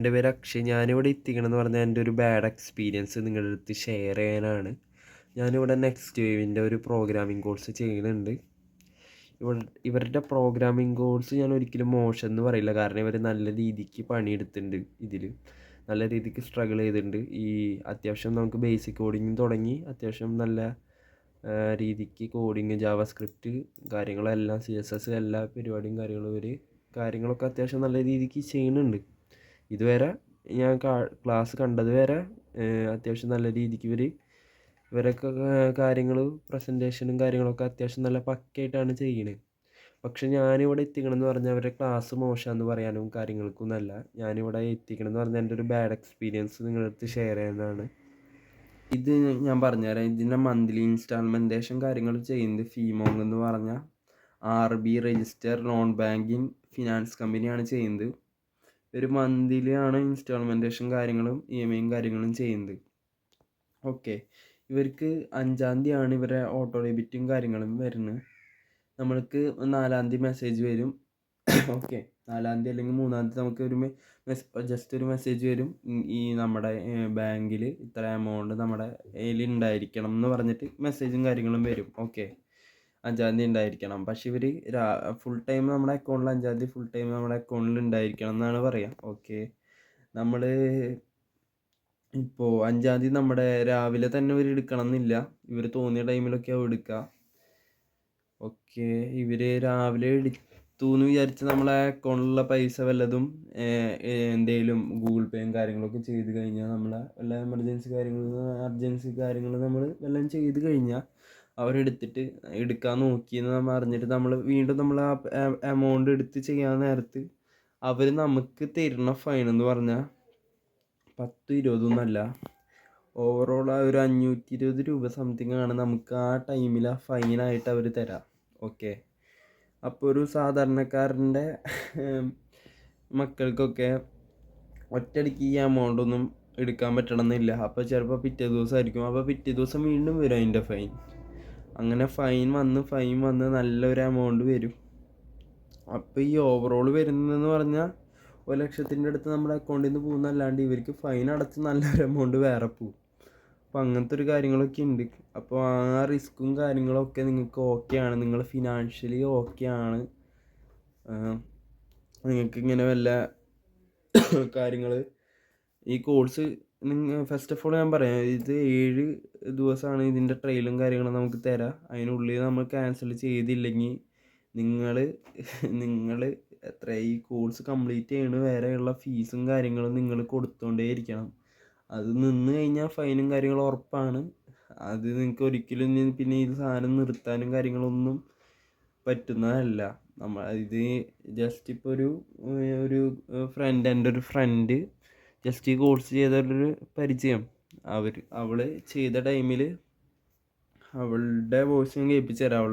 എൻ്റെ പേര് അക്ഷയ്. ഞാനിവിടെ എത്തിക്കണമെന്ന് പറഞ്ഞാൽ എൻ്റെ ഒരു ബാഡ് എക്സ്പീരിയൻസ് നിങ്ങളുടെ അടുത്ത് ഷെയർ ചെയ്യാനാണ്. ഞാനിവിടെ നെക്സ്റ്റ് വേവിൻ്റെ ഒരു പ്രോഗ്രാമിംഗ് കോഴ്സ് ചെയ്യുന്നുണ്ട്. ഇവരുടെ പ്രോഗ്രാമിംഗ് കോഴ്സ് ഞാൻ ഒരിക്കലും മോശം എന്ന് പറയില്ല. കാരണം ഇവർ നല്ല രീതിക്ക് പണിയെടുത്തിട്ടുണ്ട്. ഇതിൽ നല്ല രീതിക്ക് സ്ട്രഗിൾ ചെയ്തിട്ടുണ്ട്. അത്യാവശ്യം നമുക്ക് ബേസിക് കോഡിങ് തുടങ്ങി അത്യാവശ്യം നല്ല രീതിക്ക് കോഡിങ്, ജാവാസ്ക്രിപ്റ്റ് കാര്യങ്ങളെല്ലാം, CSS എല്ലാ പരിപാടിയും കാര്യങ്ങളൊക്കെ അത്യാവശ്യം നല്ല രീതിക്ക് ചെയ്യുന്നുണ്ട്. ഇതുവരെ ഞാൻ ക്ലാസ് കണ്ടത് വരെ അത്യാവശ്യം നല്ല രീതിക്ക് ഇവരൊക്കെ കാര്യങ്ങൾ, പ്രസൻറ്റേഷനും കാര്യങ്ങളൊക്കെ അത്യാവശ്യം നല്ല പക്കയായിട്ടാണ് ചെയ്യണത്. പക്ഷെ ഞാനിവിടെ എത്തിക്കണമെന്ന് പറഞ്ഞാൽ അവരുടെ ക്ലാസ് മോശമാണെന്ന് പറയാനും കാര്യങ്ങൾക്കൊന്നുമല്ല. ഞാനിവിടെ എത്തിക്കണമെന്ന് പറഞ്ഞാൽ എൻ്റെ ഒരു ബാഡ് എക്സ്പീരിയൻസ് നിങ്ങളുടെ അടുത്ത് ഷെയർ ചെയ്യുന്നതാണ്. ഇത് ഞാൻ പറഞ്ഞുതരാം. ഇതിൻ്റെ മന്ത്ലി ഇൻസ്റ്റാൾമെൻറ്റേഷൻ കാര്യങ്ങൾ ചെയ്യുന്നത് ഫീമോങ് എന്ന് പറഞ്ഞ RB register non banking finance കമ്പനിയാണ് ചെയ്യുന്നത്. ഒരു മന്ത്ലിയാണ് ഇൻസ്റ്റാൾമെൻറ്റേഷൻ കാര്യങ്ങളും EMI കാര്യങ്ങളും ചെയ്യുന്നത്. ഓക്കെ, ഇവർക്ക് 5-ാം തീയതിയാണ് ഇവരെ ഓട്ടോ ഡെബിറ്റും കാര്യങ്ങളും വരുന്നത്. നമ്മൾക്ക് 4-ാം തീയതി മെസ്സേജ് വരും. ഓക്കെ, 4-ാം തീയതി അല്ലെങ്കിൽ 3-ാം തീയതി നമുക്ക് ജസ്റ്റ് ഒരു മെസ്സേജ് വരും. നമ്മുടെ ബാങ്കിൽ ഇത്ര എമൗണ്ട് നമ്മുടെ കയ്യിൽ ഉണ്ടായിരിക്കണം എന്ന് പറഞ്ഞിട്ട് മെസ്സേജും കാര്യങ്ങളും വരും. ഓക്കെ, 5-ാം തീയതി ഉണ്ടായിരിക്കണം. പക്ഷെ ഇവർ ഫുൾ ടൈം നമ്മുടെ അക്കൗണ്ടിൽ 5-ാം തീയതി ഫുൾ ടൈം നമ്മുടെ അക്കൗണ്ടിൽ ഉണ്ടായിരിക്കണം എന്നാണ് പറയുക. ഓക്കെ, നമ്മൾ ഇപ്പോൾ 5-ാം തീയതി നമ്മുടെ രാവിലെ തന്നെ ഇവർ എടുക്കണം എന്നില്ല. ഇവർ തോന്നിയ ടൈമിലൊക്കെയാവും എടുക്കുക. ഓക്കെ, ഇവർ രാവിലെ എടുത്തു എന്ന് വിചാരിച്ച് നമ്മളെ അക്കൗണ്ടിലുള്ള പൈസ വല്ലതും എന്തെങ്കിലും ഗൂഗിൾ പേയും കാര്യങ്ങളൊക്കെ ചെയ്ത് കഴിഞ്ഞാൽ നമ്മളെ വല്ല അർജൻസി കാര്യങ്ങൾ നമ്മൾ എല്ലാം ചെയ്ത് കഴിഞ്ഞാൽ അവരെടുത്തിട്ട് എടുക്കാൻ നോക്കിയെന്ന് നമ്മൾ അറിഞ്ഞിട്ട് നമ്മൾ ആ എമൗണ്ട് എടുത്ത് ചെയ്യാൻ നേരത്ത് അവർ നമുക്ക് തരുന്ന ഫൈൻ എന്ന് പറഞ്ഞാൽ 10-20 ഓവറോൾ ആ ഒരു 520 രൂപ സംതിങ് ആണ് നമുക്ക് ആ ടൈമിൽ ആ ഫൈനായിട്ട് അവർ തരാം. ഓക്കെ, അപ്പോൾ ഒരു സാധാരണക്കാരൻ്റെ മക്കൾക്കൊക്കെ ഒറ്റയടിക്ക് ഈ എമൗണ്ട് ഒന്നും എടുക്കാൻ പറ്റണമെന്നില്ല. അപ്പോൾ ചിലപ്പോൾ പിറ്റേ ദിവസമായിരിക്കും. അപ്പോൾ പിറ്റേ ദിവസം വീണ്ടും വരും അതിൻ്റെ ഫൈൻ. അങ്ങനെ ഫൈൻ വന്ന് നല്ലൊരു എമൗണ്ട് വരും. അപ്പോൾ ഈ ഓവറോൾ വരുന്നതെന്ന് പറഞ്ഞാൽ 1,00,000-ൻ്റെ അടുത്ത് നമ്മുടെ അക്കൗണ്ടിൽ നിന്ന് പോകുന്നതല്ലാണ്ട് ഇവർക്ക് ഫൈൻ അടച്ച് നല്ലൊരു എമൗണ്ട് വേറെ പോകും. അപ്പോൾ അങ്ങനത്തെ ഒരു കാര്യങ്ങളൊക്കെ ഉണ്ട്. അപ്പോൾ ആ റിസ്ക്കും കാര്യങ്ങളൊക്കെ നിങ്ങൾക്ക് ഓക്കെയാണ്, നിങ്ങൾ ഫിനാൻഷ്യലി ഓക്കെയാണ്, നിങ്ങൾക്ക് ഇങ്ങനെ വല്ല കാര്യങ്ങൾ ഈ കോഴ്സ് ഫസ്റ്റ് ഓഫ് ഓൾ ഞാൻ പറയാം, ഇത് 7 ദിവസമാണ് ഇതിൻ്റെ ട്രയലും കാര്യങ്ങളും നമുക്ക് തരാം. അതിനുള്ളിൽ നമ്മൾ ക്യാൻസൽ ചെയ്തില്ലെങ്കിൽ നിങ്ങൾ ഈ കോഴ്സ് കംപ്ലീറ്റ് ചെയ്യണ വരെയുള്ള ഫീസും കാര്യങ്ങളും നിങ്ങൾ കൊടുത്തുകൊണ്ടേ ഇരിക്കണം. അത് നിന്ന് കഴിഞ്ഞാൽ ഫൈനും കാര്യങ്ങളും ഉറപ്പാണ്. അത് നിങ്ങൾക്ക് ഒരിക്കലും പിന്നെ ഈ സാധനം നിർത്താനും കാര്യങ്ങളൊന്നും പറ്റുന്നതല്ല. ഇത് ജസ്റ്റ് ഇപ്പോൾ ഒരു എൻ്റെ ഒരു ഫ്രണ്ട് ജസ്റ്റ് ഈ കോഴ്സ് ചെയ്തൊരു പരിചയം, അവൾ ചെയ്ത ടൈമിൽ അവളുടെ വോയിസ് ഞാൻ കേൾപ്പിച്ചു തരാം.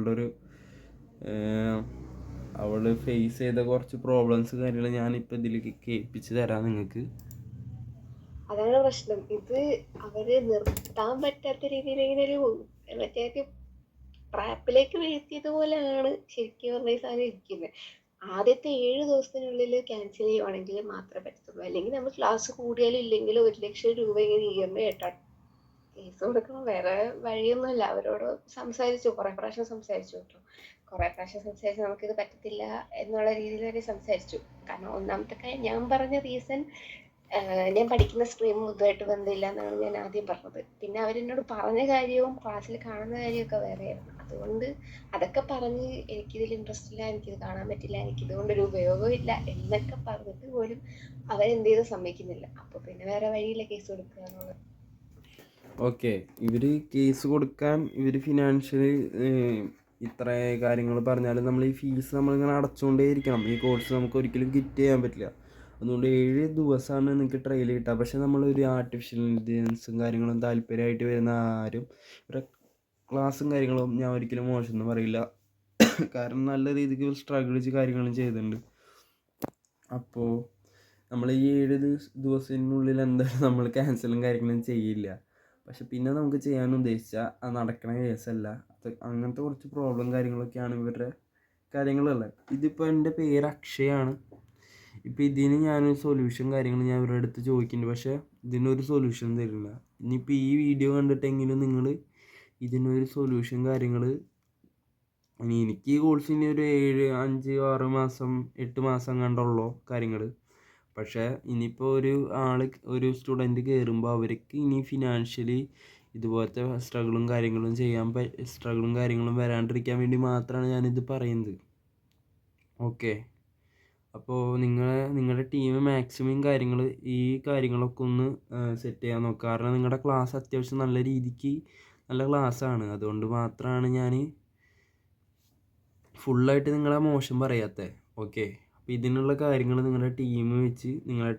അവൾ ഫേസ് ചെയ്ത കുറച്ച് പ്രോബ്ലംസ് കാര്യങ്ങൾ ഞാനിപ്പോൾ ഇതിലേക്ക് കേൾപ്പിച്ച് തരാം നിങ്ങൾക്ക്. അതാണ് പ്രശ്നം. ഇത് അവര് നിർത്താൻ പറ്റാത്ത രീതിയിൽ ഇങ്ങനെ ഒരു മറ്റേ ട്രാപ്പിലേക്ക് വീഴ്ത്തിയതുപോലെയാണ് ശരിക്കും പറഞ്ഞ ഈ സാധനം ഇരിക്കുന്നത്. ആദ്യത്തെ 7 ദിവസത്തിനുള്ളിൽ ക്യാൻസൽ ചെയ്യുവാണെങ്കിൽ മാത്രമേ പറ്റത്തുള്ളൂ. അല്ലെങ്കിൽ നമ്മൾ ക്ലാസ് കൂടിയാലും ഇല്ലെങ്കിലും 1,00,000 രൂപ ഇങ്ങനെ EMI ആയിട്ടാണ് കേസ് കൊടുക്കണം. വേറെ വഴിയൊന്നുമില്ല. അവരോട് സംസാരിച്ചു, കുറെ പ്രാവശ്യം സംസാരിച്ചു കേട്ടോ. കുറെ പ്രാവശ്യം സംസാരിച്ച് നമുക്കിത് പറ്റത്തില്ല എന്നുള്ള രീതിയിൽ വരെ സംസാരിച്ചു. കാരണം ഒന്നാമത്തെ കാര്യം ഞാൻ പറഞ്ഞ റീസൺ, ഞാൻ പഠിക്കുന്ന സ്ട്രീം ഇതുമായിട്ട് ബന്ധമില്ല എന്നാണ് ഞാൻ ആദ്യം പറഞ്ഞത്. പിന്നെ അവരെന്നോട് പറഞ്ഞ കാര്യവും ക്ലാസ്സിൽ കാണുന്ന കാര്യമൊക്കെ വേറെയായിരുന്നു. അതുകൊണ്ട് അതൊക്കെ പറഞ്ഞ് എനിക്കിതിൽ ഇൻട്രസ്റ്റ് ഇല്ല, എനിക്കിത് കാണാൻ പറ്റില്ല, എനിക്കിതുകൊണ്ടൊരു ഉപയോഗവും ഇല്ല എന്നൊക്കെ പറഞ്ഞിട്ട് പോലും അവരെന്ത് ചെയ്ത് സമ്മതിക്കുന്നില്ല. അപ്പോൾ പിന്നെ വേറെ വഴിയില്ല കേസ് കൊടുക്കുക എന്നുള്ളത്. ഓക്കെ, ഇവർ കേസ് കൊടുക്കാൻ ഫിനാൻഷ്യലി ഇത്ര കാര്യങ്ങൾ പറഞ്ഞാലും നമ്മൾ ഈ ഫീസ് നമ്മളിങ്ങനെ അടച്ചുകൊണ്ടേ ഇരിക്കണം. ഈ കോഴ്സ് നമുക്ക് ഒരിക്കലും കിറ്റ് ചെയ്യാൻ പറ്റില്ല. അതുകൊണ്ട് 7 ദിവസമാണ് നിങ്ങൾക്ക് ട്രയൽ കിട്ടുക. പക്ഷേ നമ്മളൊരു ആർട്ടിഫിഷ്യൽ ഇൻ്റലിജൻസും കാര്യങ്ങളും താല്പര്യമായിട്ട് വരുന്ന ആരും ഇവരുടെ ക്ലാസ്സും കാര്യങ്ങളും ഞാൻ ഒരിക്കലും മോശമെന്ന് പറയില്ല. കാരണം നല്ല രീതിക്ക് സ്ട്രഗിൾ കാര്യങ്ങളും ചെയ്തിട്ടുണ്ട്. അപ്പോൾ നമ്മൾ ഈ 7 ദിവസത്തിനുള്ളിൽ എന്തായാലും നമ്മൾ ക്യാൻസലും കാര്യങ്ങളും ചെയ്യില്ല. പക്ഷെ പിന്നെ നമുക്ക് ചെയ്യാൻ ഉദ്ദേശിച്ചാൽ അത് നടക്കണ കേസല്ല. അങ്ങനത്തെ കുറച്ച് പ്രോബ്ലം കാര്യങ്ങളൊക്കെയാണ് ഇവരുടെ കാര്യങ്ങളുള്ളത്. ഇതിപ്പോൾ എൻ്റെ പേര് അക്ഷയാണ്. ഇപ്പോൾ ഇതിന് ഞാനൊരു സൊല്യൂഷൻ കാര്യങ്ങൾ ഞാൻ ഇവരുടെ അടുത്ത് ചോദിക്കുന്നുണ്ട്, പക്ഷേ ഇതിനൊരു സൊല്യൂഷൻ തരില്ല. ഇനിയിപ്പോൾ ഈ വീഡിയോ കണ്ടിട്ടെങ്കിലും നിങ്ങൾ ഇതിനൊരു സൊല്യൂഷൻ കാര്യങ്ങൾ, ഇനി എനിക്ക് ഈ കോഴ്സിന് ഒരു 5-6 മാസം 8 മാസം കണ്ടുള്ളൂ കാര്യങ്ങൾ. പക്ഷേ ഇനിയിപ്പോൾ ഒരു സ്റ്റുഡൻറ്റ് കയറുമ്പോൾ അവർക്ക് ഇനി ഫിനാൻഷ്യലി ഇതുപോലത്തെ സ്ട്രഗിളും കാര്യങ്ങളും വരാണ്ടിരിക്കാൻ വേണ്ടി മാത്രമാണ് ഞാനിത് പറയുന്നത്. ഓക്കെ, അപ്പോൾ നിങ്ങളുടെ ടീം മാക്സിമം ഈ കാര്യങ്ങളൊക്കെ ഒന്ന് സെറ്റ് ചെയ്യാൻ നോക്കുക. കാരണം നിങ്ങളുടെ ക്ലാസ് അത്യാവശ്യം നല്ല രീതിക്ക് നല്ല ക്ലാസ്സാണ്. അതുകൊണ്ട് മാത്രമാണ് ഞാൻ ഫുള്ളായിട്ട് നിങ്ങളെ മോശം പറയാത്തത്. ഓക്കെ, അപ്പോൾ ഇതിനുള്ള കാര്യങ്ങൾ നിങ്ങളുടെ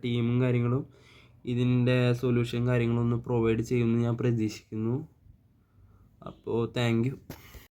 ടീമും കാര്യങ്ങളും ഇതിൻ്റെ സൊല്യൂഷൻ കാര്യങ്ങളൊന്ന് പ്രൊവൈഡ് ചെയ്യുമെന്ന് ഞാൻ പ്രതീക്ഷിക്കുന്നു. അപ്പോൾ താങ്ക് യു.